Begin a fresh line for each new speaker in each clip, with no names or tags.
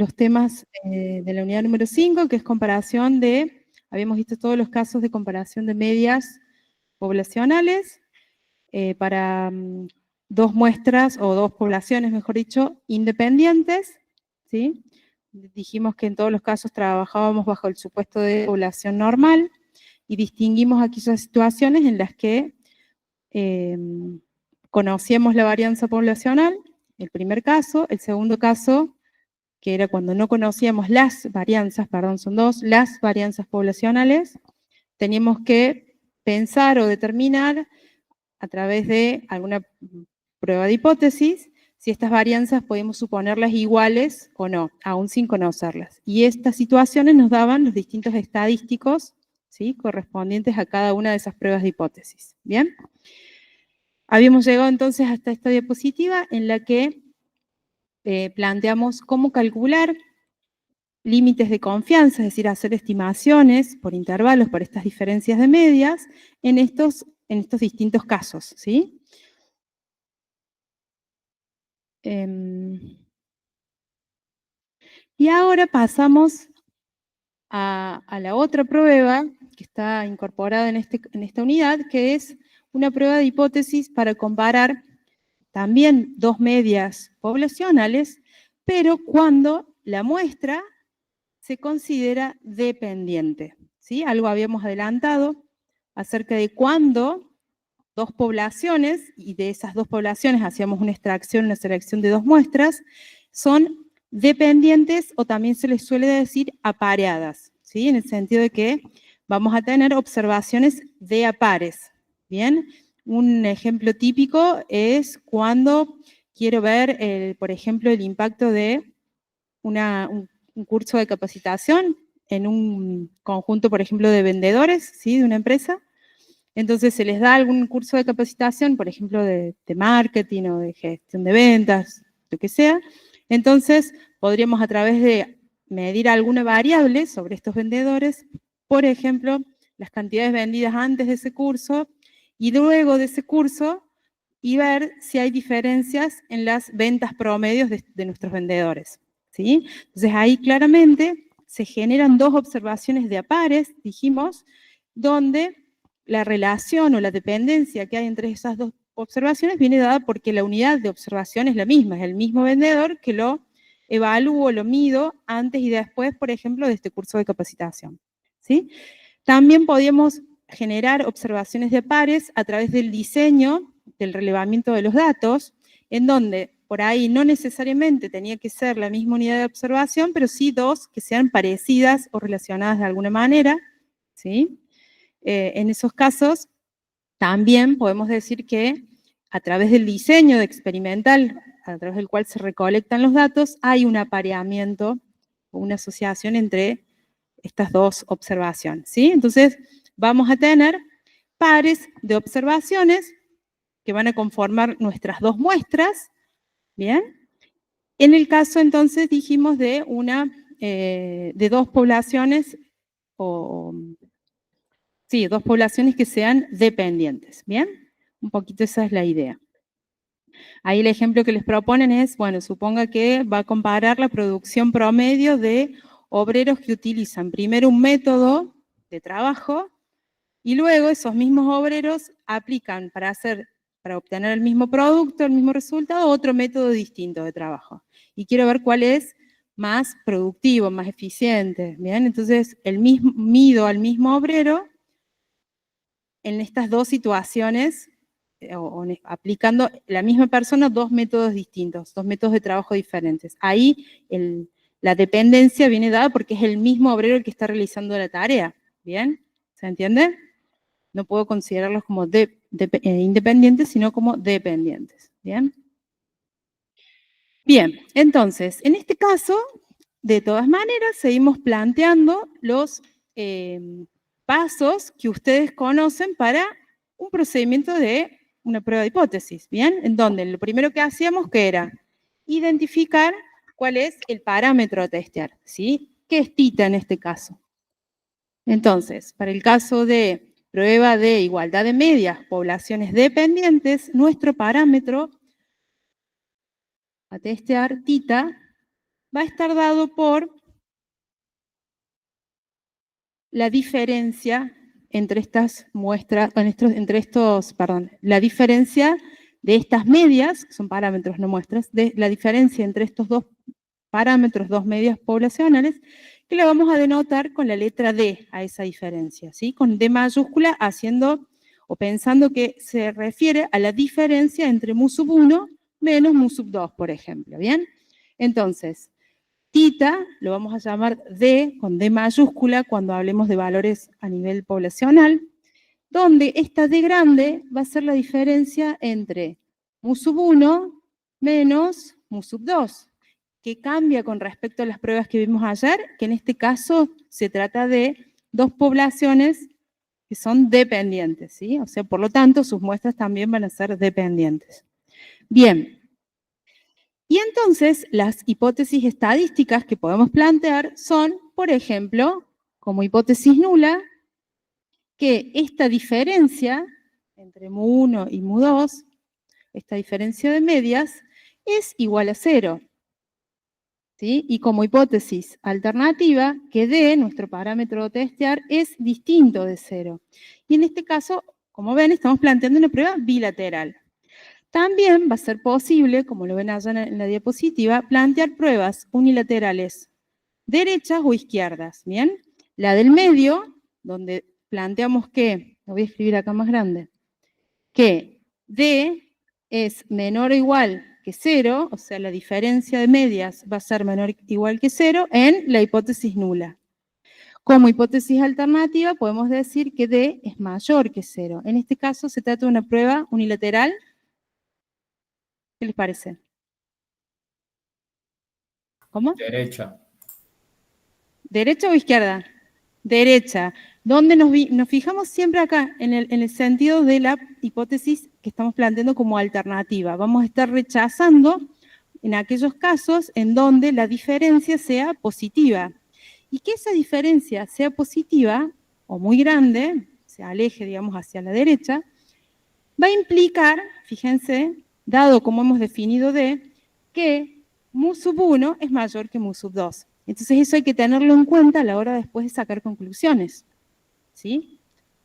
los temas de la unidad número 5, que es comparación de, habíamos visto todos los casos de comparación de medias poblacionales para dos muestras, o dos poblaciones, mejor dicho, independientes, ¿sí? Dijimos que en todos los casos trabajábamos bajo el supuesto de población normal, y distinguimos aquellas situaciones en las que conocíamos la varianza poblacional, el primer caso. El segundo caso, que era cuando no conocíamos las varianzas, perdón, son dos, las varianzas poblacionales, teníamos que pensar o determinar a través de alguna prueba de hipótesis si estas varianzas podemos suponerlas iguales o no, aún sin conocerlas. Y estas situaciones nos daban los distintos estadísticos, ¿sí?, correspondientes a cada una de esas pruebas de hipótesis. ¿Bien? Habíamos llegado entonces hasta esta diapositiva en la que planteamos cómo calcular límites de confianza, es decir, hacer estimaciones por intervalos por estas diferencias de medias en estos distintos casos, ¿sí? Y ahora pasamos a la otra prueba que está incorporada en esta unidad, que es una prueba de hipótesis para comparar también dos medias poblacionales, pero cuando la muestra se considera dependiente, ¿sí? Algo habíamos adelantado acerca de cuando dos poblaciones, y de esas dos poblaciones hacíamos una extracción, una selección de dos muestras, son dependientes, o también se les suele decir apareadas, ¿sí? En el sentido de que vamos a tener observaciones de a pares, ¿bien? Un ejemplo típico es cuando quiero ver, por ejemplo, el impacto de un curso de capacitación en un conjunto, por ejemplo, de vendedores, ¿sí?, de una empresa. Entonces se les da algún curso de capacitación, por ejemplo, de marketing o de gestión de ventas, lo que sea. Entonces podríamos, a través de medir alguna variable sobre estos vendedores, por ejemplo, las cantidades vendidas antes de ese curso y luego de ese curso, y ver si hay diferencias en las ventas promedios de nuestros vendedores, ¿sí? Entonces ahí claramente se generan dos observaciones de a pares, dijimos, donde la relación o la dependencia que hay entre esas dos observaciones viene dada porque la unidad de observación es la misma, es el mismo vendedor que lo evalúo, lo mido antes y después, por ejemplo, de este curso de capacitación, ¿sí? También podíamos generar observaciones de pares a través del diseño del relevamiento de los datos, en donde por ahí no necesariamente tenía que ser la misma unidad de observación, pero sí dos que sean parecidas o relacionadas de alguna manera, ¿sí? En esos casos, también podemos decir que a través del diseño de experimental, a través del cual se recolectan los datos, hay un apareamiento o una asociación entre estas dos observaciones, ¿sí? Entonces, vamos a tener pares de observaciones que van a conformar nuestras dos muestras, ¿bien? En el caso, entonces, dijimos de de dos poblaciones, sí, dos poblaciones que sean dependientes, ¿bien? Un poquito esa es la idea. Ahí el ejemplo que les proponen es, bueno, suponga que va a comparar la producción promedio de obreros que utilizan primero un método de trabajo y luego esos mismos obreros aplican para obtener el mismo producto, el mismo resultado, otro método distinto de trabajo. Y quiero ver cuál es más productivo, más eficiente, ¿bien? Entonces, mido al mismo obrero en estas dos situaciones, aplicando la misma persona dos métodos distintos, dos métodos de trabajo diferentes. Ahí la dependencia viene dada porque es el mismo obrero el que está realizando la tarea, ¿bien? ¿Se entiende? No puedo considerarlos como independientes, sino como dependientes, ¿bien? Bien, entonces, en este caso, de todas maneras, seguimos planteando los pasos que ustedes conocen para un procedimiento de una prueba de hipótesis, ¿bien? En donde lo primero que hacíamos que era identificar cuál es el parámetro a testear, ¿sí? ¿Qué es θ en este caso? Entonces, para el caso de prueba de igualdad de medias, poblaciones dependientes, nuestro parámetro a testear, θ, va a estar dado por la diferencia entre estas muestras, la diferencia de estas medias, que son parámetros, no muestras, de la diferencia entre estos dos parámetros, dos medias poblacionales, que la vamos a denotar con la letra D a esa diferencia, ¿sí? Con D mayúscula haciendo o pensando que se refiere a la diferencia entre mu sub 1 menos mu sub 2, por ejemplo, ¿bien? Entonces, tita lo vamos a llamar D con D mayúscula cuando hablemos de valores a nivel poblacional, donde esta D grande va a ser la diferencia entre mu sub 1 menos mu sub 2, que cambia con respecto a las pruebas que vimos ayer, que en este caso se trata de dos poblaciones que son dependientes, ¿sí? O sea, por lo tanto, sus muestras también van a ser dependientes. Bien. Y entonces, las hipótesis estadísticas que podemos plantear son, por ejemplo, como hipótesis nula, que esta diferencia entre mu1 y mu2, esta diferencia de medias, es igual a 0. ¿Sí? Y como hipótesis alternativa, que D, nuestro parámetro de testear, es distinto de 0. Y en este caso, como ven, estamos planteando una prueba bilateral. También va a ser posible, como lo ven allá en la diapositiva, plantear pruebas unilaterales derechas o izquierdas, ¿bien? La del medio, donde planteamos que, lo voy a escribir acá más grande, que D es menor o igual que 0, o sea, la diferencia de medias va a ser menor o igual que 0 en la hipótesis nula. Como hipótesis alternativa, podemos decir que D es mayor que 0. En este caso, se trata de una prueba unilateral. ¿Qué les parece? ¿Cómo?
Derecha.
¿Derecha o izquierda? Derecha. ¿Dónde nos fijamos siempre acá? En el sentido de la hipótesis que estamos planteando como alternativa. Vamos a estar rechazando en aquellos casos en donde la diferencia sea positiva. Y que esa diferencia sea positiva o muy grande, se aleje, digamos, hacia la derecha, va a implicar, fíjense, dado como hemos definido D, que mu sub 1 es mayor que mu sub 2. Entonces eso hay que tenerlo en cuenta a la hora después de sacar conclusiones. ¿Sí?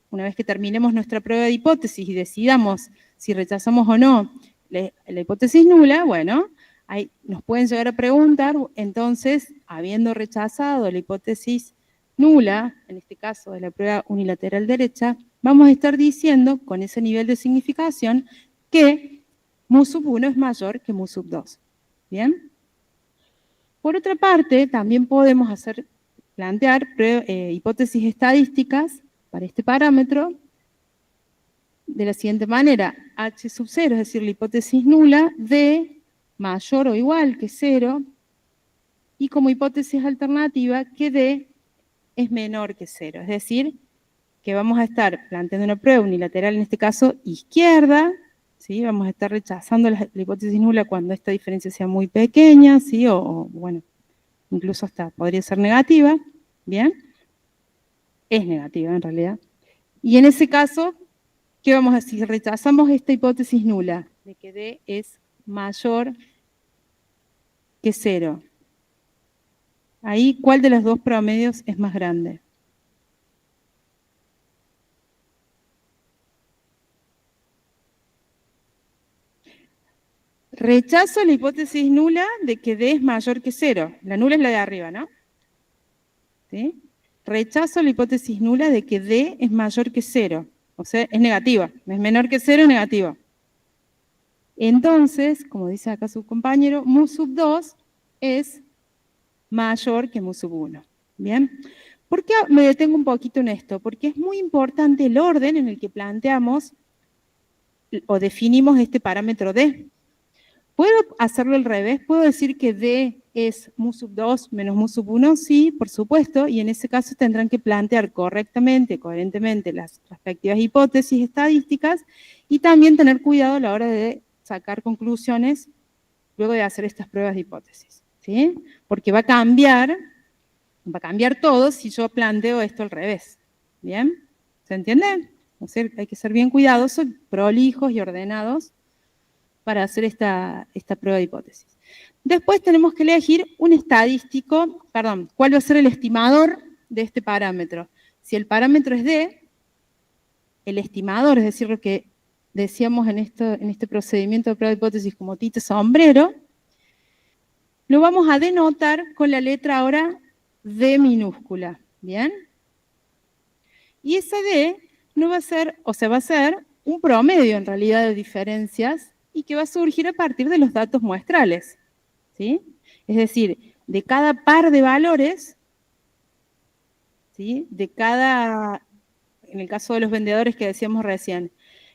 Una vez que terminemos nuestra prueba de hipótesis y decidamos si rechazamos o no la hipótesis nula, bueno, ahí nos pueden llegar a preguntar, entonces, habiendo rechazado la hipótesis nula, en este caso de la prueba unilateral derecha, vamos a estar diciendo, con ese nivel de significación, que mu sub 1 es mayor que mu sub 2. ¿Bien? Por otra parte, también podemos plantear hipótesis estadísticas para este parámetro de la siguiente manera: H sub 0, es decir, la hipótesis nula, D mayor o igual que 0, y como hipótesis alternativa, que D es menor que 0. Es decir, que vamos a estar planteando una prueba unilateral, en este caso izquierda, ¿sí? Vamos a estar rechazando la hipótesis nula cuando esta diferencia sea muy pequeña, ¿sí? O bueno, incluso hasta podría ser negativa, ¿bien? Es negativa en realidad. Y en ese caso, ¿qué vamos a decir? Rechazamos esta hipótesis nula, de que D es mayor que 0. Ahí, ¿cuál de los dos promedios es más grande? Rechazo la hipótesis nula de que D es mayor que 0. La nula es la de arriba, ¿no? ¿Sí? Rechazo la hipótesis nula de que D es mayor que 0. O sea, es negativa. Es menor que 0, es negativa. Entonces, como dice acá su compañero, mu sub 2 es mayor que mu sub 1. ¿Bien? ¿Por qué me detengo un poquito en esto? Porque es muy importante el orden en el que planteamos o definimos este parámetro D. ¿Puedo hacerlo al revés? ¿Puedo decir que D es mu sub 2 menos mu sub 1? Sí, por supuesto, y en ese caso tendrán que plantear correctamente, coherentemente las respectivas hipótesis estadísticas y también tener cuidado a la hora de sacar conclusiones luego de hacer estas pruebas de hipótesis, ¿sí? Porque va a cambiar todo si yo planteo esto al revés, ¿bien? ¿Se entiende? O sea, hay que ser bien cuidadosos, prolijos y ordenados para hacer esta prueba de hipótesis. Después tenemos que elegir un estadístico, perdón, cuál va a ser el estimador de este parámetro. Si el parámetro es D, el estimador, es decir, lo que decíamos en este procedimiento de prueba de hipótesis como tita sombrero, lo vamos a denotar con la letra ahora D minúscula, ¿bien? Y ese D no va a ser, o sea, va a ser un promedio en realidad de diferencias y que va a surgir a partir de los datos muestrales, ¿sí? Es decir, de cada par de valores, ¿sí? De cada, en el caso de los vendedores que decíamos recién,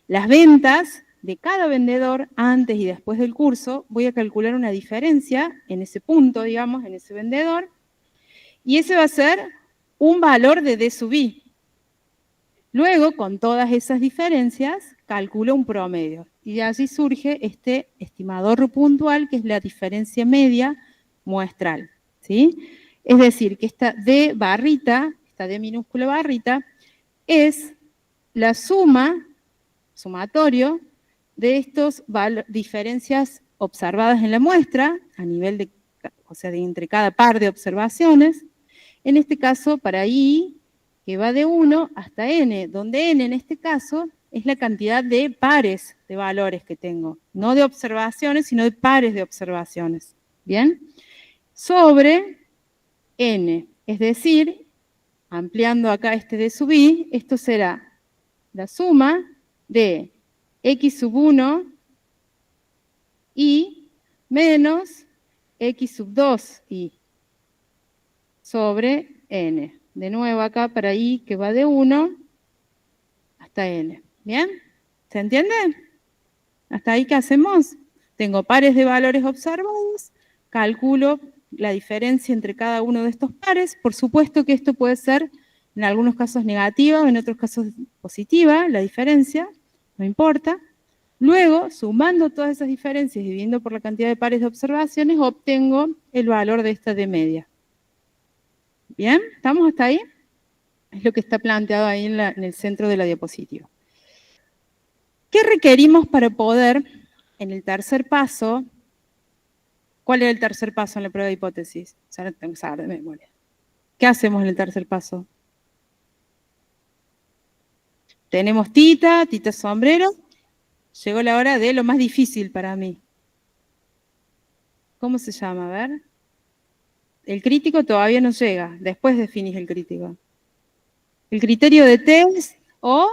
las ventas de cada vendedor antes y después del curso, voy a calcular una diferencia en ese punto, digamos, en ese vendedor, y ese va a ser un valor de D sub I. Luego, con todas esas diferencias, calculo un promedio. Y de allí surge este estimador puntual, que es la diferencia media muestral, ¿sí? Es decir, que esta D barrita, esta D minúscula barrita, es la sumatorio, de estas diferencias observadas en la muestra, a nivel de, o sea, de entre cada par de observaciones. En este caso, para I, que va de 1 hasta N, donde N en este caso es la cantidad de pares de valores que tengo, no de observaciones, sino de pares de observaciones, ¿bien? Sobre N, es decir, ampliando acá este D sub I, esto será la suma de X sub 1 I menos X sub 2 I sobre N. De nuevo acá para I que va de 1 hasta N. ¿Bien? ¿Se entiende? ¿Hasta ahí qué hacemos? Tengo pares de valores observados, calculo la diferencia entre cada uno de estos pares. Por supuesto que esto puede ser en algunos casos negativa, en otros casos positiva, la diferencia, no importa. Luego, sumando todas esas diferencias y dividiendo por la cantidad de pares de observaciones, obtengo el valor de esta D media. ¿Bien? ¿Estamos hasta ahí? Es lo que está planteado ahí en el centro de la diapositiva. ¿Qué requerimos para poder, en el tercer paso, cuál era el tercer paso en la prueba de hipótesis? Ya no tengo que saber de memoria. ¿Qué hacemos en el tercer paso? Tenemos tita sombrero. Llegó la hora de lo más difícil para mí. ¿Cómo se llama? A ver. El crítico todavía no llega. Después definís el crítico. El criterio de test o...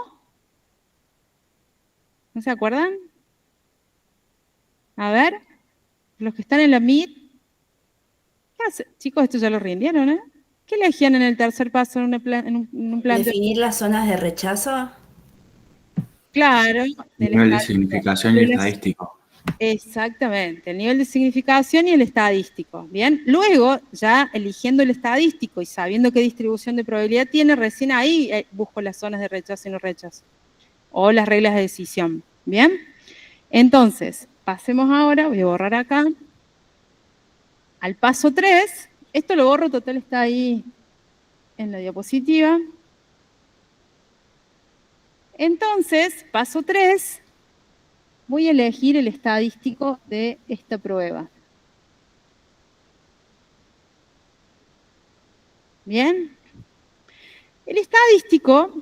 ¿No se acuerdan? A ver. Los que están en la MIT. ¿Qué hacen? Chicos, esto ya lo rindieron, ¿eh? ¿Qué elegían en el tercer paso en un plan?
¿Definir las zonas de rechazo?
Claro.
Nivel de significación y estadístico.
Exactamente, el nivel de significación y el estadístico. Bien, luego, ya eligiendo el estadístico y sabiendo qué distribución de probabilidad tiene, recién ahí busco las zonas de rechazo y no rechazo. O las reglas de decisión. Bien, entonces, pasemos ahora, voy a borrar acá, al paso 3. Esto lo borro, total está ahí en la diapositiva. Entonces, paso 3, voy a elegir el estadístico de esta prueba. Bien. El estadístico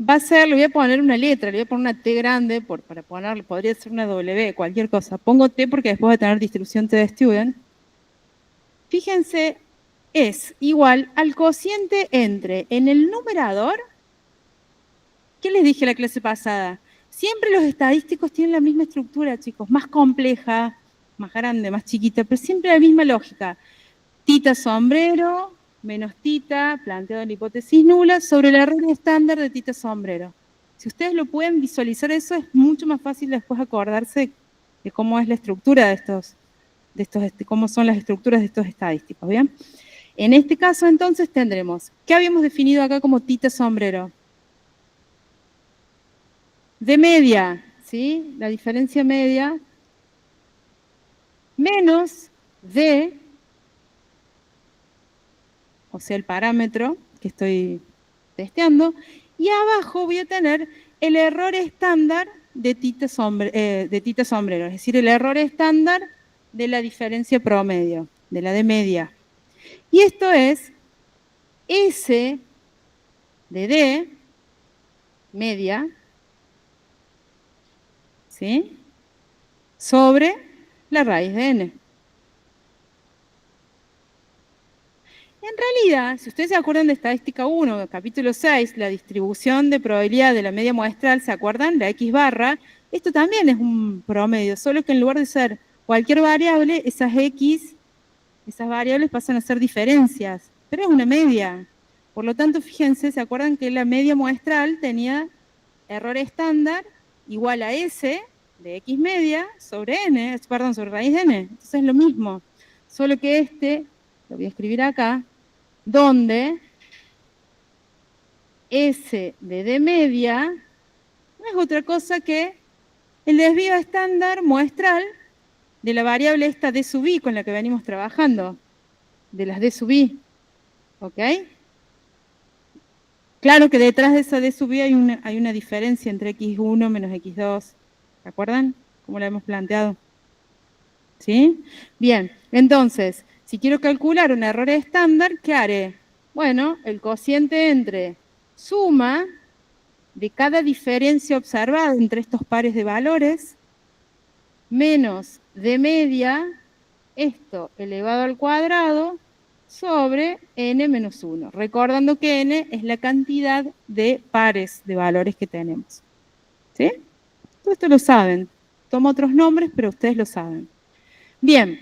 va a ser, le voy a poner una letra, le voy a poner una T grande, para ponerle, podría ser una W, cualquier cosa. Pongo T porque después va a tener distribución T de student. Fíjense, es igual al cociente entre, en el numerador, ¿qué les dije la clase pasada? Siempre los estadísticos tienen la misma estructura, chicos, más compleja, más grande, más chiquita, pero siempre la misma lógica. Tita sombrero menos tita, planteado en la hipótesis nula, sobre el error estándar de tita sombrero. Si ustedes lo pueden visualizar eso, es mucho más fácil después acordarse de cómo es la estructura de estos cómo son las estructuras de estos estadísticos, ¿bien? En este caso, entonces, tendremos, ¿qué habíamos definido acá como tita sombrero? De media, ¿sí? La diferencia media, menos de, o sea, el parámetro que estoy testeando, y abajo voy a tener el error estándar de tita sombrero, es decir, el error estándar de la diferencia promedio, de la de media. Y esto es S de D, media, ¿sí? Sobre la raíz de n. En realidad, si ustedes se acuerdan de estadística 1, capítulo 6, la distribución de probabilidad de la media muestral, ¿se acuerdan? La X barra, esto también es un promedio, solo que en lugar de ser cualquier variable, esas X, esas variables pasan a ser diferencias, pero es una media. Por lo tanto, fíjense, ¿se acuerdan que la media muestral tenía error estándar igual a S de X media sobre N, perdón, sobre raíz de N? Entonces es lo mismo, solo que lo voy a escribir acá, donde S de D media no es otra cosa que el desvío estándar muestral de la variable esta D sub I con la que venimos trabajando, de las D sub I, ¿ok? Claro que detrás de esa D sub I hay una diferencia entre X1 menos X2, ¿se acuerdan? Como la hemos planteado. ¿Sí? Bien, entonces, si quiero calcular un error estándar, ¿qué haré? Bueno, el cociente entre suma de cada diferencia observada entre estos pares de valores, menos de media, esto elevado al cuadrado, sobre n menos 1. Recordando que n es la cantidad de pares de valores que tenemos. ¿Sí? Todo esto lo saben. Tomo otros nombres, pero ustedes lo saben. Bien,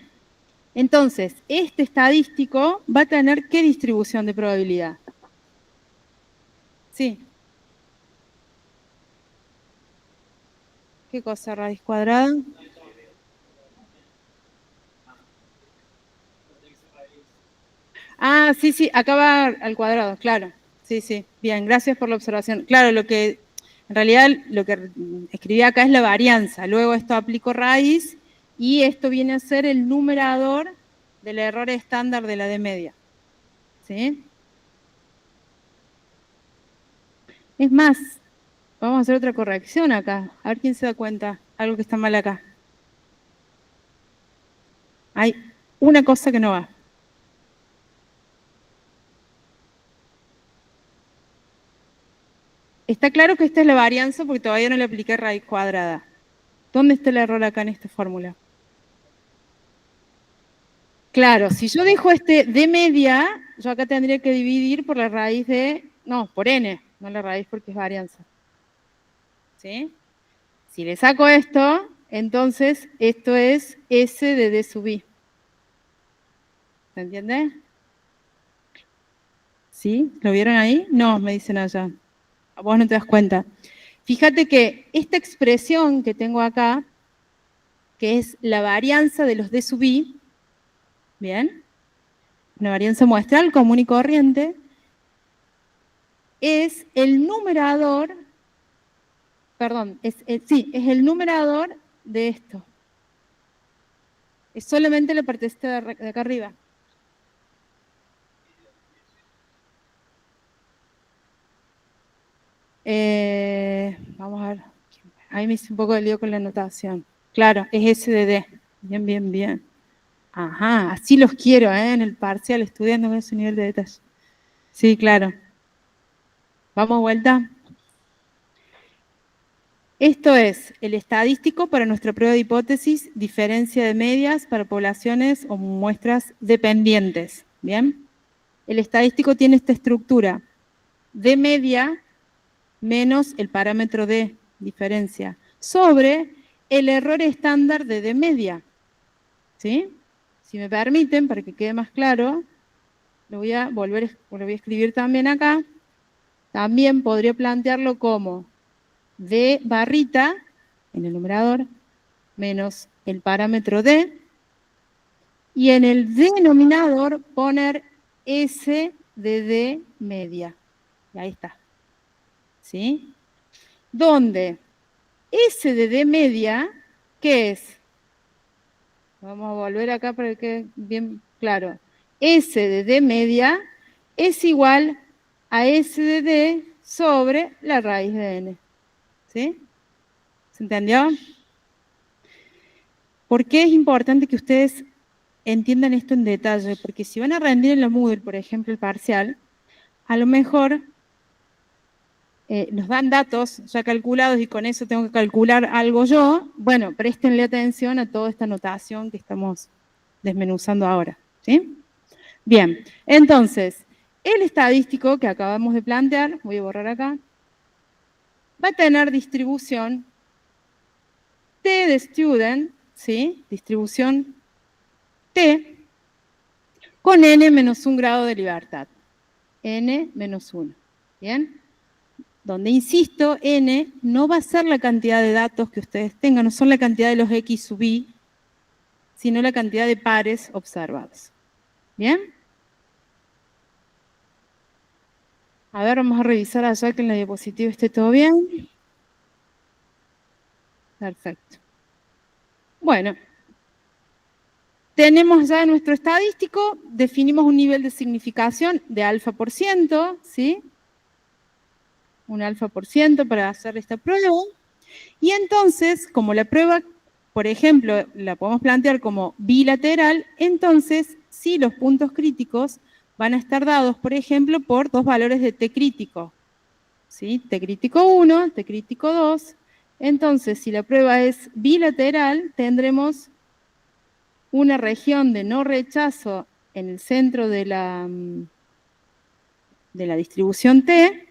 entonces, este estadístico va a tener ¿qué distribución de probabilidad? Sí. ¿Qué cosa? ¿Raíz cuadrada? Ah, sí, sí, acá va al cuadrado, claro. Sí, sí. Bien, gracias por la observación. Claro, en realidad lo que escribí acá es la varianza. Luego esto aplico raíz y esto viene a ser el numerador del error estándar de la D media. ¿Sí? Es más, vamos a hacer otra corrección acá. A ver quién se da cuenta. Algo que está mal acá. Hay una cosa que no va. Está claro que esta es la varianza porque todavía no le apliqué raíz cuadrada. ¿Dónde está el error acá en esta fórmula? Claro, si yo dejo este de media, yo acá tendría que dividir por la raíz no, por n, no la raíz porque es varianza. ¿Sí? Si le saco esto, entonces esto es S de D sub I. ¿Se entiende? ¿Sí? ¿Lo vieron ahí? No, me dicen allá. A vos no te das cuenta. Fíjate que esta expresión que tengo acá, que es la varianza de los D sub I, ¿bien? Una varianza muestral común y corriente, es el numerador, perdón, sí, es el numerador de esto. Es solamente la partecita de acá arriba. Vamos a ver. Ahí me hice un poco de lío con la anotación. Claro, es S de D. Bien, bien, bien. Ajá, así los quiero, en el parcial, estudiando con ese nivel de detalle. Sí, claro. Vamos a vuelta. Esto es el estadístico para nuestra prueba de hipótesis, diferencia de medias para poblaciones o muestras dependientes. ¿Bien? El estadístico tiene esta estructura. D media menos el parámetro D, diferencia, sobre el error estándar de D media. ¿Sí? Si me permiten, para que quede más claro, lo voy a escribir también acá. También podría plantearlo como D barrita, en el numerador, menos el parámetro D, y en el denominador poner S de D media. Y ahí está. ¿Sí? Donde S de D media, ¿qué es? Vamos a volver acá para que quede bien claro. S de D media es igual a S de D sobre la raíz de N. ¿Sí? ¿Se entendió? ¿Por qué es importante que ustedes entiendan esto en detalle? Porque si van a rendir en la Moodle, por ejemplo, el parcial, a lo mejor nos dan datos ya calculados y con eso tengo que calcular algo yo. Bueno, préstenle atención a toda esta notación que estamos desmenuzando ahora, ¿sí? Bien, entonces, el estadístico que acabamos de plantear, voy a borrar acá, va a tener distribución T de student, ¿sí? Distribución T con n menos 1 grado de libertad. N menos 1, ¿bien? Donde, insisto, n no va a ser la cantidad de datos que ustedes tengan, no son la cantidad de los x sub i, sino la cantidad de pares observados. ¿Bien? A ver, vamos a revisar allá que en la diapositiva esté todo bien. Perfecto. Bueno, tenemos ya nuestro estadístico, definimos un nivel de significación de alfa%, ¿sí? Un alfa% para hacer esta prueba. Y entonces, como la prueba, por ejemplo, la podemos plantear como bilateral, entonces sí los puntos críticos van a estar dados, por ejemplo, por dos valores de T crítico. ¿Sí? T crítico 1, T crítico 2. Entonces, si la prueba es bilateral, tendremos una región de no rechazo en el centro de la distribución T,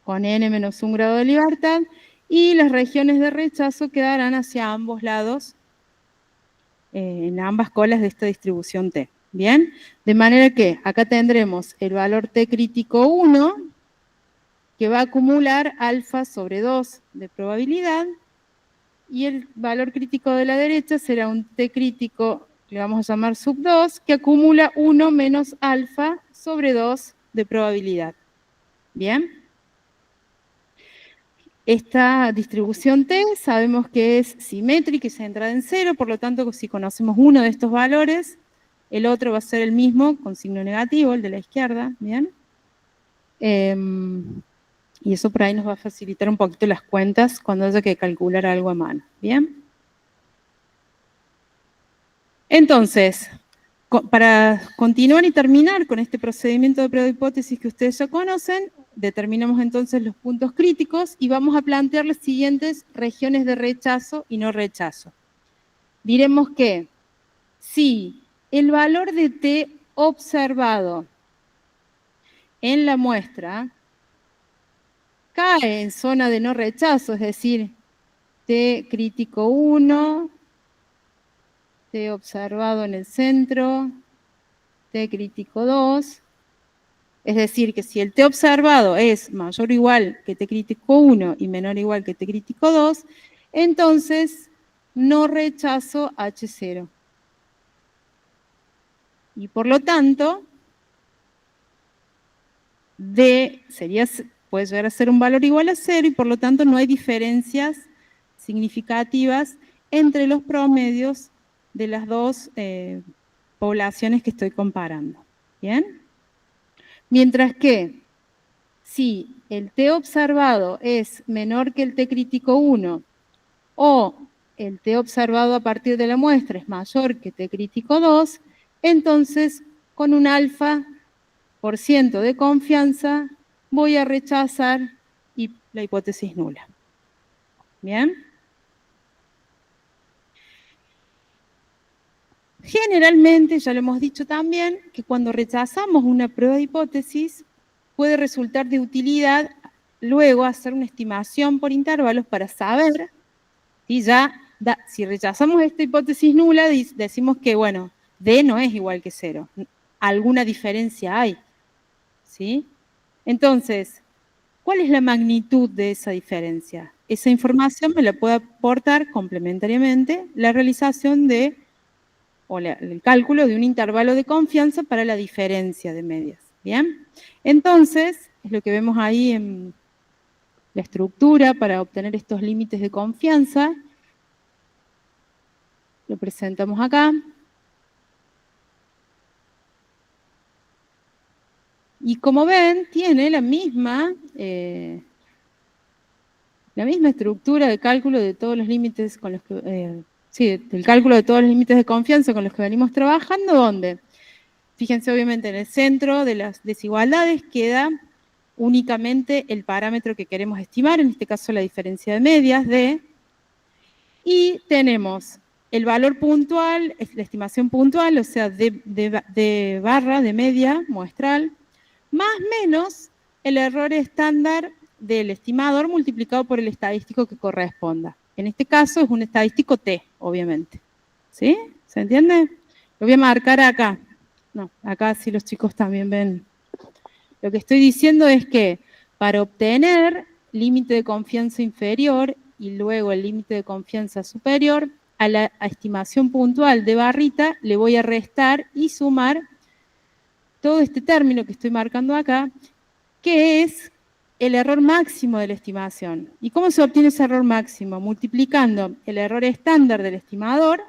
con n menos 1 grado de libertad, y las regiones de rechazo quedarán hacia ambos lados, en ambas colas de esta distribución T. ¿Bien? De manera que acá tendremos el valor T crítico 1, que va a acumular alfa sobre 2 de probabilidad, y el valor crítico de la derecha será un T crítico, que le vamos a llamar sub 2, que acumula 1 menos alfa sobre 2 de probabilidad. ¿Bien? Esta distribución T sabemos que es simétrica y centrada en 0, por lo tanto, si conocemos uno de estos valores, el otro va a ser el mismo con signo negativo, el de la izquierda, ¿bien? Y eso por ahí nos va a facilitar un poquito las cuentas cuando haya que calcular algo a mano, ¿bien? Entonces, para continuar y terminar con este procedimiento de prueba de hipótesis que ustedes ya conocen, determinamos entonces los puntos críticos y vamos a plantear las siguientes regiones de rechazo y no rechazo. Diremos que si el valor de T observado en la muestra cae en zona de no rechazo, es decir, T crítico 1, T observado en el centro, T crítico 2, es decir, que si el T observado es mayor o igual que T crítico 1 y menor o igual que T crítico 2, entonces no rechazo H0. Y por lo tanto, D puede llegar a ser un valor igual a 0 y por lo tanto no hay diferencias significativas entre los promedios de las dos poblaciones que estoy comparando. ¿Bien? Mientras que si el T observado es menor que el T crítico 1 o el T observado a partir de la muestra es mayor que T crítico 2, entonces con un alfa por ciento de confianza voy a rechazar la hipótesis nula. ¿Bien? Generalmente, ya lo hemos dicho también, que cuando rechazamos una prueba de hipótesis, puede resultar de utilidad luego hacer una estimación por intervalos para saber si si rechazamos esta hipótesis nula, decimos que, bueno, D no es igual que 0. Alguna diferencia hay. ¿Sí? Entonces, ¿cuál es la magnitud de esa diferencia? Esa información me la puede aportar complementariamente la realización el cálculo de un intervalo de confianza para la diferencia de medias. ¿Bien? Entonces, es lo que vemos ahí en la estructura para obtener estos límites de confianza. Lo presentamos acá. Y como ven, tiene la misma estructura de cálculo de todos los límites con los que Sí, del cálculo de todos los límites de confianza con los que venimos trabajando, donde, fíjense obviamente en el centro de las desigualdades queda únicamente el parámetro que queremos estimar, en este caso la diferencia de medias, D, y tenemos el valor puntual, la estimación puntual, o sea, de barra, de media muestral, más menos el error estándar del estimador multiplicado por el estadístico que corresponda. En este caso es un estadístico T, obviamente. ¿Sí? ¿Se entiende? Lo voy a marcar acá. No, acá sí los chicos también ven. Lo que estoy diciendo es que para obtener límite de confianza inferior y luego el límite de confianza superior, a la estimación puntual de barrita le voy a restar y sumar todo este término que estoy marcando acá, que es el error máximo de la estimación. ¿Y cómo se obtiene ese error máximo? Multiplicando el error estándar del estimador,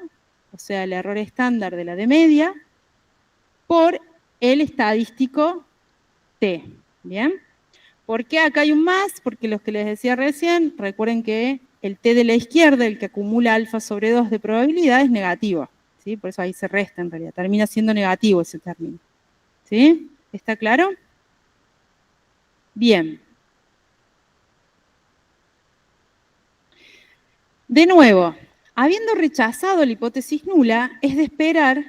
o sea, el error estándar de la de media, por el estadístico T. ¿Bien? ¿Por qué acá hay un más? Porque los que les decía recién, recuerden que el T de la izquierda, el que acumula alfa sobre 2 de probabilidad, es negativo. ¿Sí? Por eso ahí se resta en realidad, termina siendo negativo ese término. ¿Sí? ¿Está claro? Bien. De nuevo, habiendo rechazado la hipótesis nula, es de esperar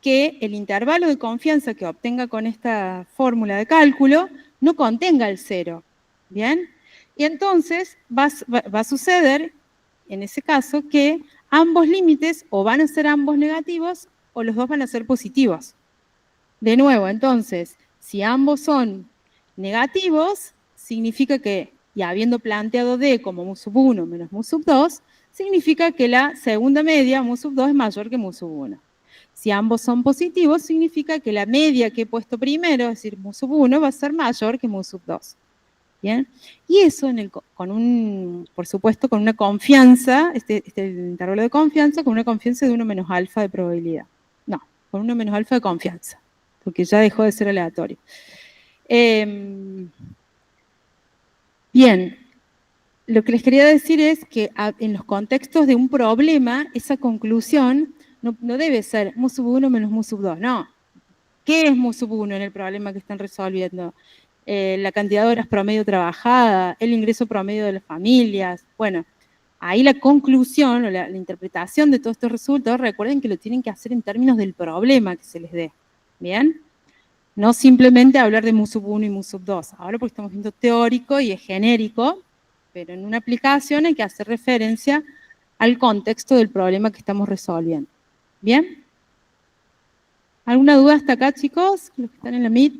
que el intervalo de confianza que obtenga con esta fórmula de cálculo no contenga el cero. ¿Bien? Y entonces va a suceder, en ese caso, que ambos límites o van a ser ambos negativos o los dos van a ser positivos. De nuevo, entonces, si ambos son negativos, significa que, y habiendo planteado D como mu sub 1 menos mu sub 2, significa que la segunda media, mu sub 2, es mayor que mu sub 1. Si ambos son positivos, significa que la media que he puesto primero, es decir, mu sub 1, va a ser mayor que mu sub 2. ¿Bien? Y eso, por supuesto, con una confianza, este intervalo de confianza, con una confianza de 1 menos alfa de probabilidad. No, con 1 menos alfa de confianza, porque ya dejó de ser aleatorio. Bien, lo que les quería decir es que en los contextos de un problema, esa conclusión no debe ser mu sub 1 menos mu sub 2, no. ¿Qué es mu sub 1 en el problema que están resolviendo? La cantidad de horas promedio trabajada, el ingreso promedio de las familias. Bueno, ahí la conclusión o la interpretación de todos estos resultados, recuerden que lo tienen que hacer en términos del problema que se les dé. ¿Bien? No simplemente hablar de mu sub 1 y mu sub 2. Ahora porque estamos viendo teórico y es genérico, pero en una aplicación hay que hacer referencia al contexto del problema que estamos resolviendo. ¿Bien? ¿Alguna duda hasta acá, chicos? Los que están en la Meet.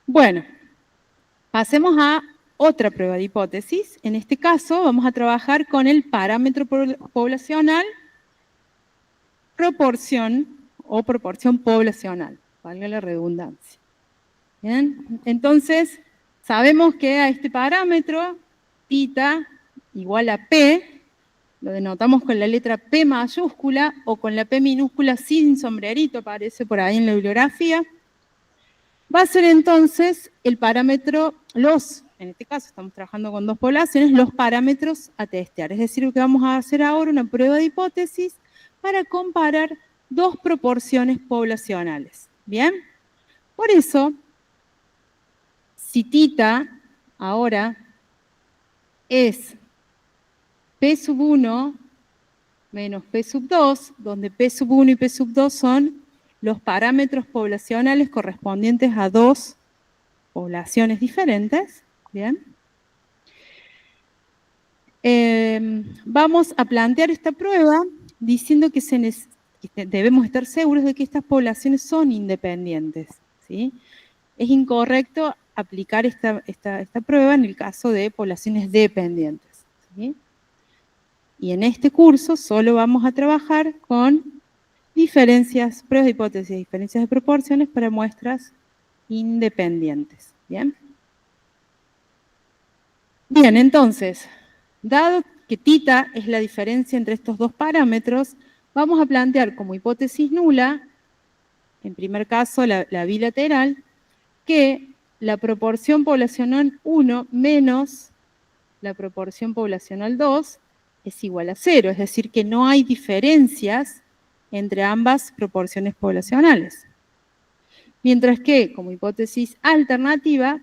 Bueno, pasemos a otra prueba de hipótesis. En este caso vamos a trabajar con el parámetro poblacional proporción o proporción poblacional, valga la redundancia. ¿Bien? Entonces, sabemos que a este parámetro, θ igual a P, lo denotamos con la letra P mayúscula o con la P minúscula sin sombrerito, aparece por ahí en la bibliografía. Va a ser entonces el parámetro, en este caso estamos trabajando con dos poblaciones, los parámetros a testear. Es decir, lo que vamos a hacer ahora, una prueba de hipótesis para comparar dos proporciones poblacionales. ¿Bien? Por eso, si θ ahora es P sub 1 menos P sub 2, donde P sub 1 y P sub 2 son los parámetros poblacionales correspondientes a dos poblaciones diferentes. ¿Bien? Vamos a plantear esta prueba diciendo que debemos estar seguros de que estas poblaciones son independientes. ¿Sí? Es incorrecto aplicar esta prueba en el caso de poblaciones dependientes. ¿Sí? Y en este curso solo vamos a trabajar con pruebas de hipótesis, diferencias de proporciones para muestras independientes. ¿Bien? Bien, entonces, dado que θ es la diferencia entre estos dos parámetros, vamos a plantear como hipótesis nula, en primer caso la bilateral, que la proporción poblacional 1 menos la proporción poblacional 2 es igual a 0, es decir, que no hay diferencias entre ambas proporciones poblacionales. Mientras que, como hipótesis alternativa,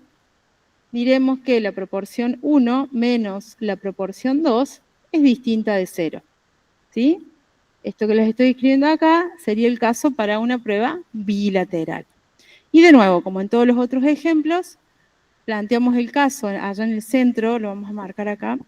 diremos que la proporción 1 menos la proporción 2 es distinta de 0. ¿Sí? Esto que les estoy escribiendo acá sería el caso para una prueba bilateral. Y de nuevo, como en todos los otros ejemplos, planteamos el caso allá en el centro, lo vamos a marcar acá.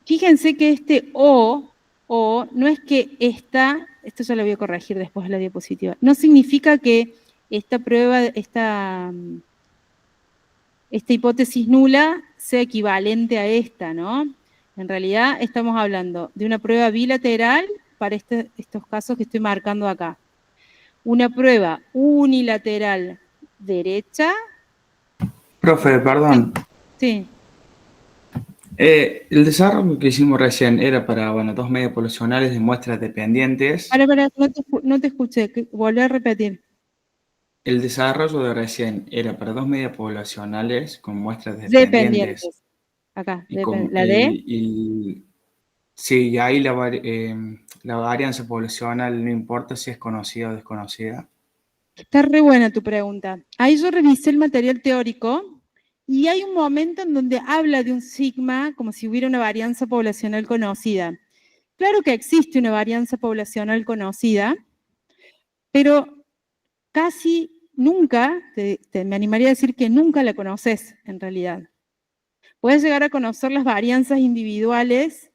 Fíjense que este O no es que esto ya lo voy a corregir después de la diapositiva, no significa que esta prueba, esta hipótesis nula sea equivalente a esta, ¿no? En realidad estamos hablando de una prueba bilateral para estos casos que estoy marcando acá. Una prueba unilateral derecha.
Profe, perdón.
Sí.
El desarrollo que hicimos recién era para, bueno, dos medios poblacionales de muestras dependientes.
No te escuché, volví a repetir.
El desarrollo de recién era para dos medias poblacionales con muestras dependientes.
Acá,
la D. Sí, y ahí la varianza poblacional no importa si es conocida o desconocida.
Está re buena tu pregunta. Ahí yo revisé el material teórico y hay un momento en donde habla de un sigma como si hubiera una varianza poblacional conocida. Claro que existe una varianza poblacional conocida, pero casi nunca, me animaría a decir que nunca la conoces en realidad. Puedes llegar a conocer las varianzas individuales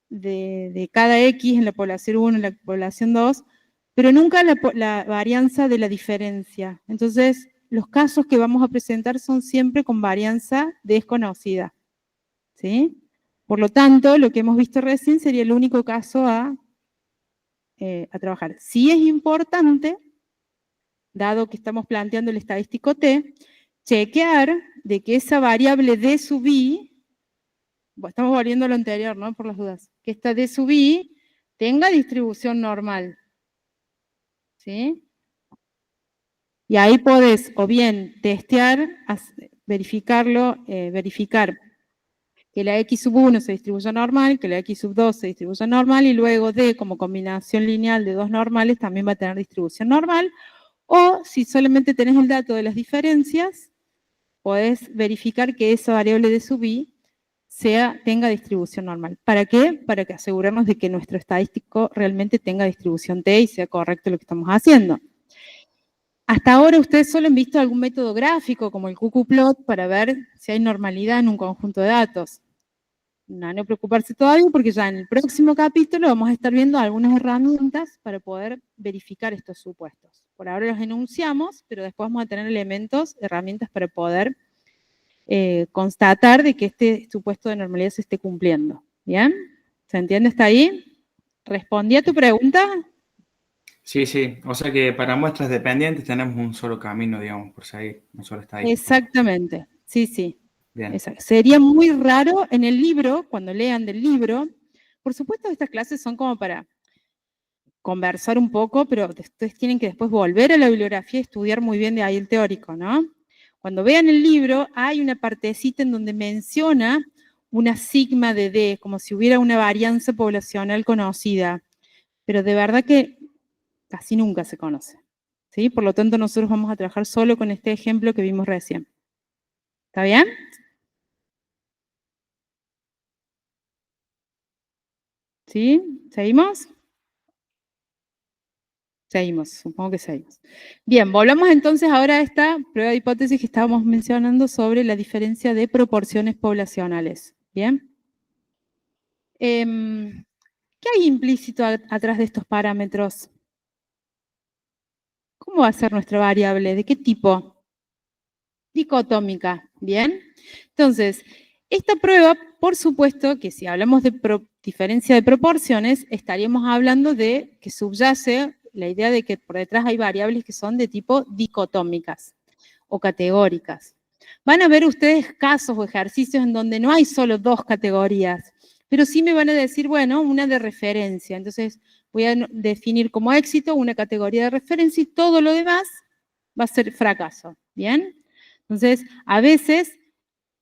de cada X en la población 1, en la población 2, pero nunca la varianza de la diferencia. Entonces, los casos que vamos a presentar son siempre con varianza desconocida. ¿Sí? Por lo tanto, lo que hemos visto recién sería el único caso a trabajar. Sí es importante, dado que estamos planteando el estadístico T, chequear de que esa variable D sub I, estamos volviendo a lo anterior, ¿no? Por las dudas, que esta D sub I tenga distribución normal. ¿Sí? Y ahí podés o bien testear, verificar que la X sub 1 se distribuya normal, que la X sub 2 se distribuya normal, y luego D como combinación lineal de dos normales también va a tener distribución normal, o si solamente tenés el dato de las diferencias, podés verificar que esa variable D sub I tenga distribución normal. ¿Para qué? Para que asegurarnos de que nuestro estadístico realmente tenga distribución T y sea correcto lo que estamos haciendo. Hasta ahora ustedes solo han visto algún método gráfico como el QQplot para ver si hay normalidad en un conjunto de datos. No preocuparse todavía porque ya en el próximo capítulo vamos a estar viendo algunas herramientas para poder verificar estos supuestos. Por ahora los enunciamos, pero después vamos a tener herramientas para poder constatar de que este supuesto de normalidad se esté cumpliendo. ¿Bien? ¿Se entiende hasta ahí? ¿Respondí a tu pregunta?
Sí, sí. O sea que para muestras dependientes tenemos un solo camino, digamos, por seguir, un solo estadístico.
Exactamente, sí, sí.
Bien.
Exacto. Sería muy raro en el libro, cuando lean del libro, por supuesto estas clases son como para conversar un poco, pero ustedes tienen que después volver a la bibliografía y estudiar muy bien de ahí el teórico, ¿no? Cuando vean el libro, hay una partecita en donde menciona una sigma de D, como si hubiera una varianza poblacional conocida, pero de verdad que casi nunca se conoce, ¿sí? Por lo tanto, nosotros vamos a trabajar solo con este ejemplo que vimos recién. ¿Está bien? ¿Sí? ¿Seguimos? Seguimos, supongo que seguimos. Bien, volvamos entonces ahora a esta prueba de hipótesis que estábamos mencionando sobre la diferencia de proporciones poblacionales. ¿Bien? ¿Qué hay implícito atrás de estos parámetros? ¿Cómo va a ser nuestra variable? ¿De qué tipo? Dicotómica. ¿Bien? Entonces, esta prueba, por supuesto, que si hablamos de diferencia de proporciones, estaríamos hablando de que subyace la idea de que por detrás hay variables que son de tipo dicotómicas o categóricas. Van a ver ustedes casos o ejercicios en donde no hay solo dos categorías, pero sí me van a decir, bueno, una de referencia. Entonces voy a definir como éxito una categoría de referencia y todo lo demás va a ser fracaso, ¿bien? Entonces, a veces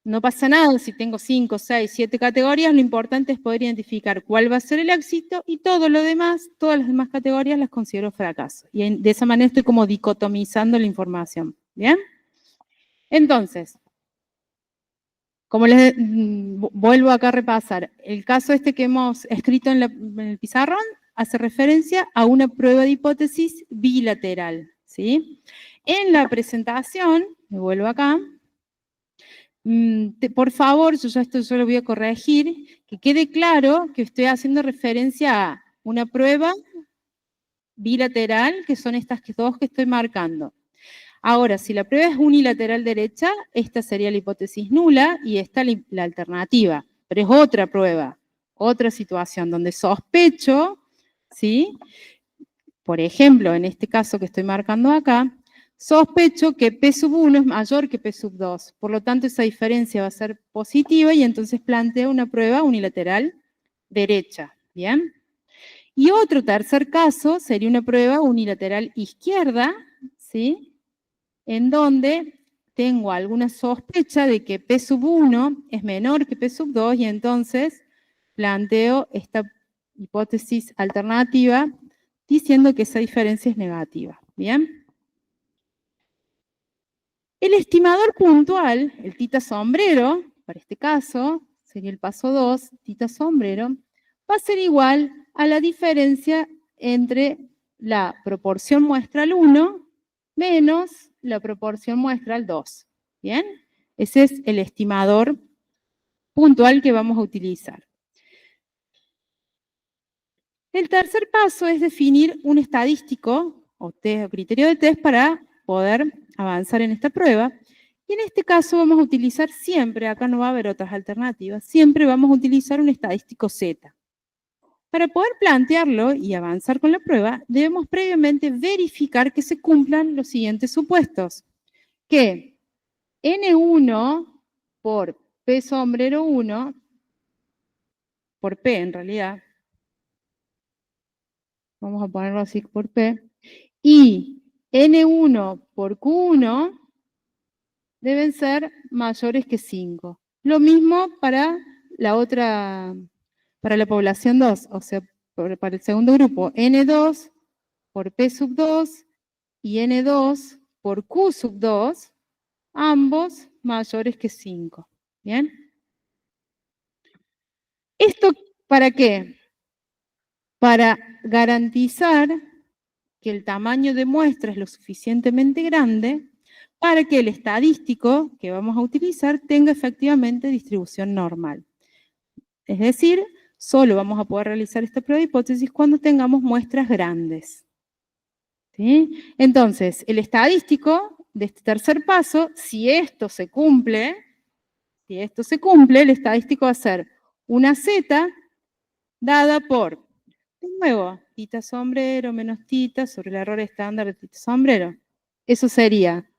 no pasa nada si tengo 5, 6, 7 categorías, lo importante es poder identificar cuál va a ser el éxito y todo lo demás, todas las demás categorías las considero fracaso. Y de esa manera estoy como dicotomizando la información, ¿bien? Entonces, como les vuelvo acá a repasar, el caso este que hemos escrito en el pizarrón hace referencia a una prueba de hipótesis bilateral, ¿sí? En la presentación, me vuelvo acá, por favor, yo lo voy a corregir, que quede claro que estoy haciendo referencia a una prueba bilateral, que son estas dos que estoy marcando. Ahora, si la prueba es unilateral derecha, esta sería la hipótesis nula y esta la alternativa. Pero es otra prueba, otra situación donde sospecho, ¿sí? Por ejemplo, en este caso que estoy marcando acá, sospecho que P sub 1 es mayor que P sub 2. Por lo tanto, esa diferencia va a ser positiva y entonces planteo una prueba unilateral derecha. ¿Bien? Y otro tercer caso sería una prueba unilateral izquierda, ¿sí? En donde tengo alguna sospecha de que P sub 1 es menor que P sub 2 y entonces planteo esta hipótesis alternativa diciendo que esa diferencia es negativa. ¿Bien? El estimador puntual, el tita sombrero, para este caso, sería el paso 2, tita sombrero, va a ser igual a la diferencia entre la proporción muestral 1 menos la proporción muestral 2. ¿Bien? Ese es el estimador puntual que vamos a utilizar. El tercer paso es definir un estadístico o criterio de test para poder avanzar en esta prueba. Y en este caso vamos a utilizar siempre, acá no va a haber otras alternativas, siempre vamos a utilizar un estadístico Z. Para poder plantearlo y avanzar con la prueba, debemos previamente verificar que se cumplan los siguientes supuestos. Que N1 por P sombrero 1, por P en realidad, vamos a ponerlo así por P, y N1 por Q1 deben ser mayores que 5. Lo mismo para la otra, para la población 2, o sea, para el segundo grupo, N2 por P sub 2 y N2 por Q sub 2, ambos mayores que 5. ¿Bien? ¿Esto para qué? Para garantizar que el tamaño de muestra es lo suficientemente grande para que el estadístico que vamos a utilizar tenga efectivamente distribución normal. Es decir, solo vamos a poder realizar esta prueba de hipótesis cuando tengamos muestras grandes. ¿Sí? Entonces, el estadístico de este tercer paso, si esto se cumple, el estadístico va a ser una Z dada por, de nuevo, tita sombrero menos tita sobre el error estándar de tita sombrero. Eso sería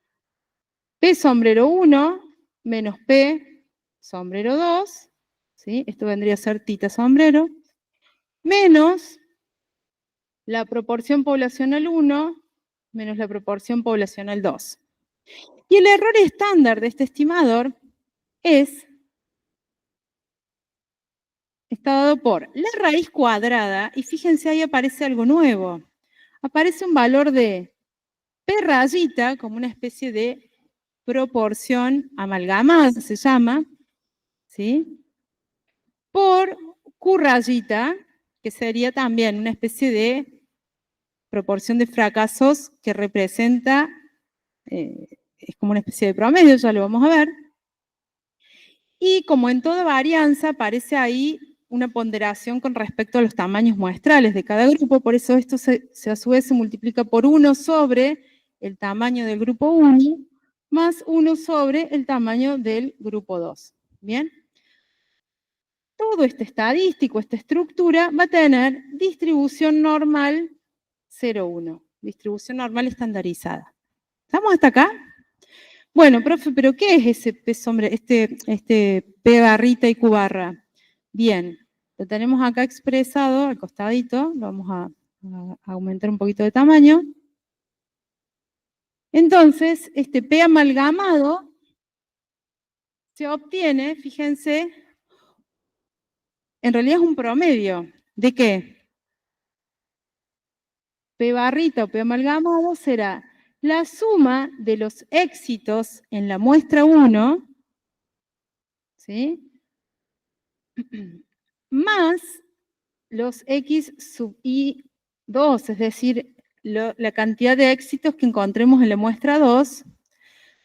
P sombrero 1 menos P sombrero 2, ¿sí? Esto vendría a ser tita sombrero, menos la proporción poblacional 1 menos la proporción poblacional 2. Y el error estándar de este estimador está dado por la raíz cuadrada, y fíjense ahí aparece algo nuevo. Aparece un valor de P rayita, como una especie de proporción amalgamada, se llama, ¿sí? Por Q rayita, que sería también una especie de proporción de fracasos que representa, es como una especie de promedio, ya lo vamos a ver. Y como en toda varianza, aparece ahí una ponderación con respecto a los tamaños muestrales de cada grupo, por eso esto a su vez se multiplica por 1 sobre el tamaño del grupo 1, más 1 sobre el tamaño del grupo 2. ¿Bien? Todo este estadístico, esta estructura, va a tener distribución normal 0,1, distribución normal estandarizada. ¿Estamos hasta acá? Bueno, profe, ¿pero qué es ese P sombrero, este P barrita y Q barra? Bien, lo tenemos acá expresado al costadito, lo vamos a aumentar un poquito de tamaño. Entonces, este P amalgamado se obtiene, fíjense, en realidad es un promedio. ¿De qué? P barrita o P amalgamado será la suma de los éxitos en la muestra 1, ¿sí? Más los X sub I2, es decir, la cantidad de éxitos que encontremos en la muestra 2,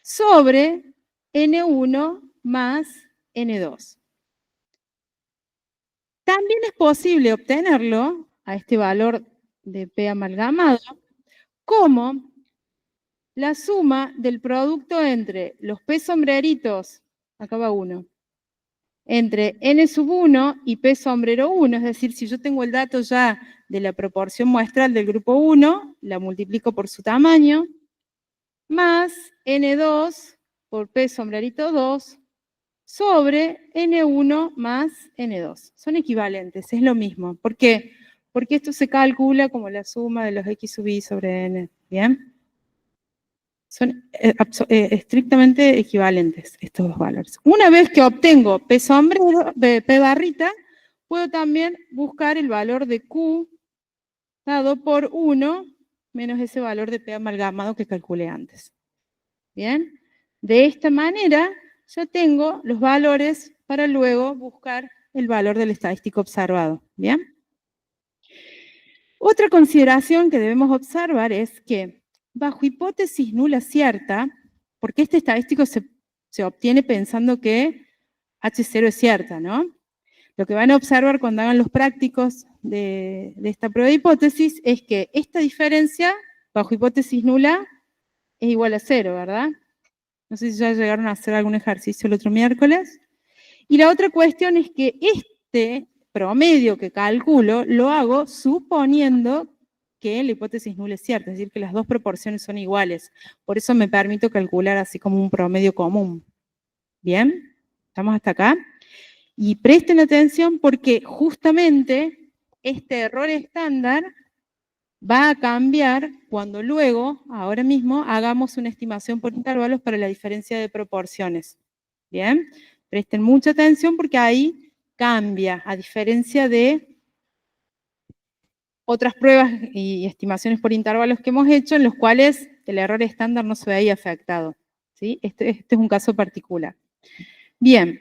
sobre N1 más N2. También es posible obtenerlo, a este valor de P amalgamado, como la suma del producto entre los P sombreritos, acá va 1, entre N sub 1 y P sombrero 1, es decir, si yo tengo el dato ya de la proporción muestral del grupo 1, la multiplico por su tamaño, más N2 por P sombrerito 2, sobre N1 más N2. Son equivalentes, es lo mismo. ¿Por qué? Porque esto se calcula como la suma de los X sub I sobre N. ¿Bien? Son estrictamente equivalentes estos dos valores. Una vez que obtengo P sombrero, P barrita, puedo también buscar el valor de Q dado por 1 menos ese valor de P amalgamado que calculé antes. ¿Bien? De esta manera ya tengo los valores para luego buscar el valor del estadístico observado. ¿Bien? Otra consideración que debemos observar es que bajo hipótesis nula cierta, porque este estadístico se obtiene pensando que H0 es cierta, ¿no? Lo que van a observar cuando hagan los prácticos de esta prueba de hipótesis es que esta diferencia, bajo hipótesis nula, es igual a 0, ¿verdad? No sé si ya llegaron a hacer algún ejercicio el otro miércoles. Y la otra cuestión es que este promedio que calculo lo hago suponiendo que la hipótesis nula es cierta, es decir, que las dos proporciones son iguales. Por eso me permito calcular así como un promedio común. ¿Bien? ¿Estamos hasta acá? Y presten atención porque justamente este error estándar va a cambiar cuando luego, ahora mismo, hagamos una estimación por intervalos para la diferencia de proporciones. ¿Bien? Presten mucha atención porque ahí cambia, a diferencia de otras pruebas y estimaciones por intervalos que hemos hecho, en los cuales el error estándar no se veía afectado. ¿Sí? Este es un caso particular. Bien.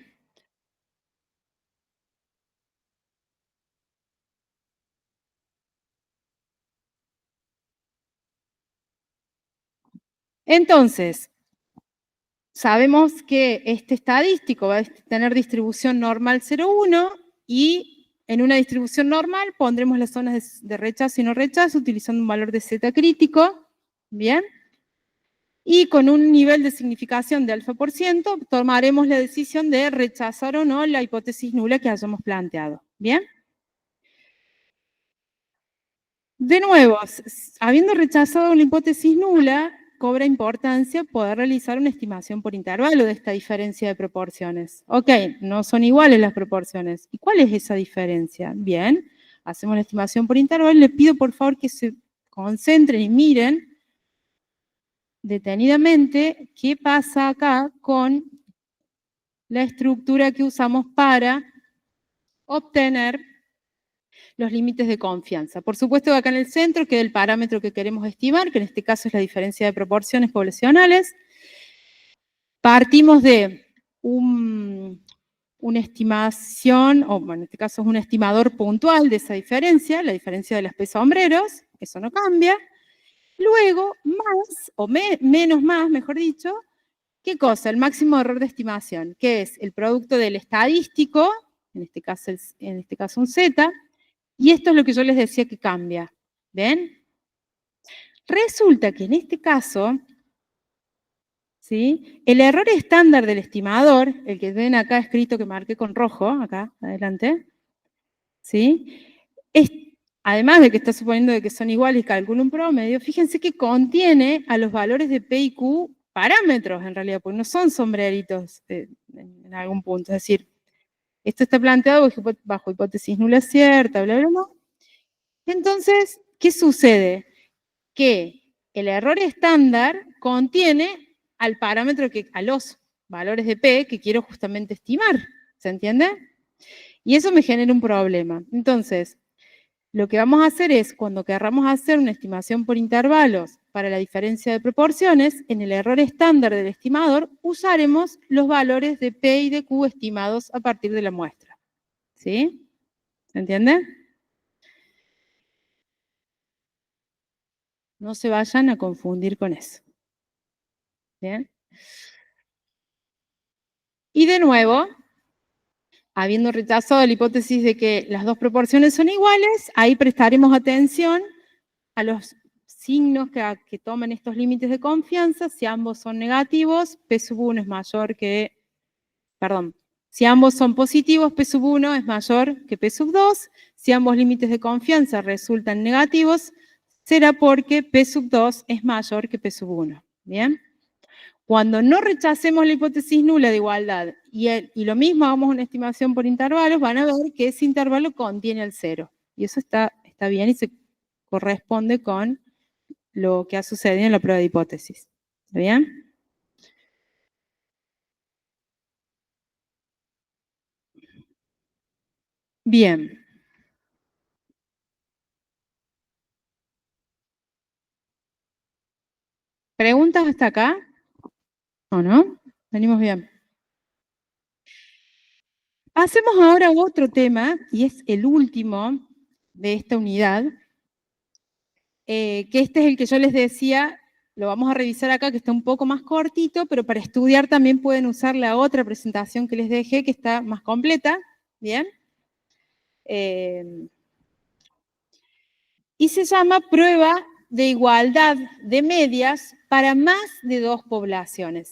Entonces, sabemos que este estadístico va a tener distribución normal 0,1 y en una distribución normal pondremos las zonas de rechazo y no rechazo utilizando un valor de Z crítico, ¿bien? Y con un nivel de significación de alfa por ciento tomaremos la decisión de rechazar o no la hipótesis nula que hayamos planteado, ¿bien? De nuevo, habiendo rechazado la hipótesis nula, cobra importancia poder realizar una estimación por intervalo de esta diferencia de proporciones. Ok, no son iguales las proporciones. ¿Y cuál es esa diferencia? Bien, hacemos la estimación por intervalo. Les pido por favor que se concentren y miren detenidamente qué pasa acá con la estructura que usamos para obtener los límites de confianza. Por supuesto que acá en el centro queda el parámetro que queremos estimar, que en este caso es la diferencia de proporciones poblacionales. Partimos de una estimación, o bueno, en este caso es un estimador puntual de esa diferencia, la diferencia de los P sombreros, eso no cambia. Luego, más, o menos más, mejor dicho, ¿qué cosa? El máximo error de estimación, que es el producto del estadístico, en este caso un Z, y esto es lo que yo les decía que cambia. ¿Ven? Resulta que en este caso, ¿sí? El error estándar del estimador, el que ven acá escrito que marqué con rojo, acá, adelante, ¿sí? Además de que está suponiendo de que son iguales y calcula un promedio, fíjense que contiene a los valores de P y Q parámetros en realidad, porque no son sombreritos en algún punto. Es decir, esto está planteado bajo hipótesis nula cierta, bla, bla, bla. Entonces, ¿qué sucede? Que el error estándar contiene al parámetro a los valores de P que quiero justamente estimar. ¿Se entiende? Y eso me genera un problema. Entonces, lo que vamos a hacer es, cuando querramos hacer una estimación por intervalos para la diferencia de proporciones, en el error estándar del estimador, usaremos los valores de P y de Q estimados a partir de la muestra. ¿Sí? ¿Se entiende? No se vayan a confundir con eso. ¿Bien? Y de nuevo, habiendo rechazado la hipótesis de que las dos proporciones son iguales, ahí prestaremos atención a los signos que toman estos límites de confianza. Si ambos son negativos, P sub 1 es mayor que, perdón, si ambos son positivos, P sub 1 es mayor que P sub 2. Si ambos límites de confianza resultan negativos, será porque P sub 2 es mayor que P sub 1. ¿Bien? Cuando no rechacemos la hipótesis nula de igualdad y lo mismo hagamos una estimación por intervalos, van a ver que ese intervalo contiene el cero. Y eso está bien y se corresponde con lo que ha sucedido en la prueba de hipótesis. ¿Está bien? Bien. ¿Preguntas hasta acá? ¿O no? Venimos bien. Hacemos ahora otro tema, y es el último de esta unidad, que este es el que yo les decía, lo vamos a revisar acá, que está un poco más cortito, pero para estudiar también pueden usar la otra presentación que les dejé, que está más completa, ¿bien? Y se llama prueba de igualdad de medias para más de dos poblaciones.